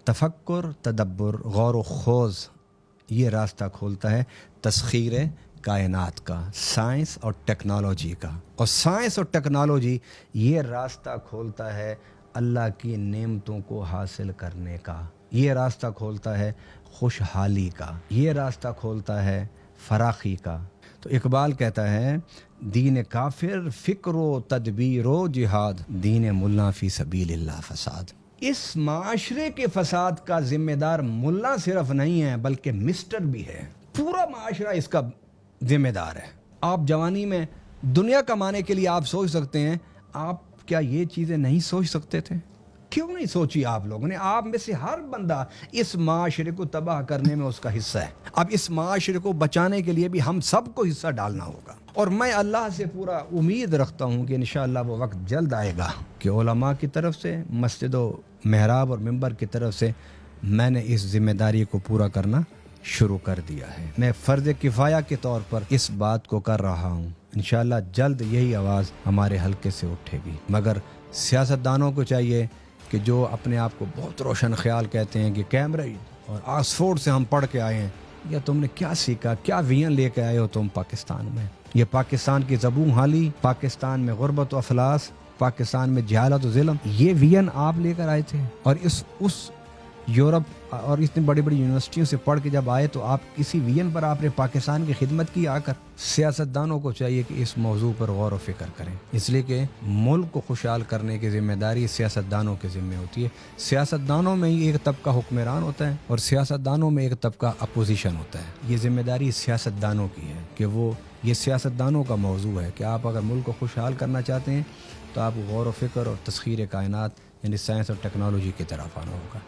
تفکر، تدبر، غور و خوض یہ راستہ کھولتا ہے تسخیر کائنات کا، سائنس اور ٹیکنالوجی کا، اور سائنس اور ٹیکنالوجی یہ راستہ کھولتا ہے اللہ کی نعمتوں کو حاصل کرنے کا، یہ راستہ کھولتا ہے خوشحالی کا، یہ راستہ کھولتا ہے فراخی کا۔ تو اقبال کہتا ہے دین کافر فکر و تدبیر و جہاد، دین ملا فی سبیل اللہ فساد۔ اس معاشرے کے فساد کا ذمہ دار ملا صرف نہیں ہے بلکہ مسٹر بھی ہے، پورا معاشرہ اس کا ذمہ دار ہے۔ آپ جوانی میں دنیا کمانے کے لیے آپ سوچ سکتے ہیں، آپ کیا یہ چیزیں نہیں سوچ سکتے تھے؟ کیوں نہیں سوچی آپ لوگوں نے؟ آپ میں سے ہر بندہ اس معاشرے کو تباہ کرنے میں اس کا حصہ ہے۔ اب اس معاشرے کو بچانے کے لیے بھی ہم سب کو حصہ ڈالنا ہوگا، اور میں اللہ سے پورا امید رکھتا ہوں کہ انشاءاللہ وہ وقت جلد آئے گا کہ علماء کی طرف سے، مسجد و محراب اور منبر کی طرف سے میں نے اس ذمہ داری کو پورا کرنا شروع کر دیا ہے۔ میں فرض کفایہ کے طور پر اس بات کو کر رہا ہوں، انشاءاللہ جلد یہی آواز ہمارے حلقے سے اٹھے گی۔ مگر سیاستدانوں کو چاہیے کہ جو اپنے آپ کو بہت روشن خیال کہتے ہیں کہ کیمبرج اور آکسفورڈ سے ہم پڑھ کے آئے ہیں، یا تم نے کیا سیکھا، کیا وین لے کے آئے ہو تم پاکستان میں؟ یہ پاکستان کی زبوں حالی، پاکستان میں غربت و افلاس، پاکستان میں جہالت و ظلم، یہ وین آپ لے کر آئے تھے؟ اور اس یورپ اور اتنی بڑی بڑی یونیورسٹیوں سے پڑھ کے جب آئے تو آپ کسی وین پر آپ نے پاکستان کی خدمت کی آ کر؟ سیاستدانوں کو چاہیے کہ اس موضوع پر غور و فکر کریں، اس لیے کہ ملک کو خوشحال کرنے کی ذمہ داری سیاستدانوں کے ذمہ ہوتی ہے۔ سیاستدانوں میں ہی ایک طبقہ حکمران ہوتا ہے اور سیاستدانوں میں ایک طبقہ اپوزیشن ہوتا ہے۔ یہ ذمہ داری سیاستدانوں کی ہے کہ یہ سیاستدانوں کا موضوع ہے کہ آپ اگر ملک کو خوشحال کرنا چاہتے ہیں تو آپ غور و فکر اور تسخیر کائنات یعنی سائنس اور ٹیکنالوجی کی طرف آنا ہوگا۔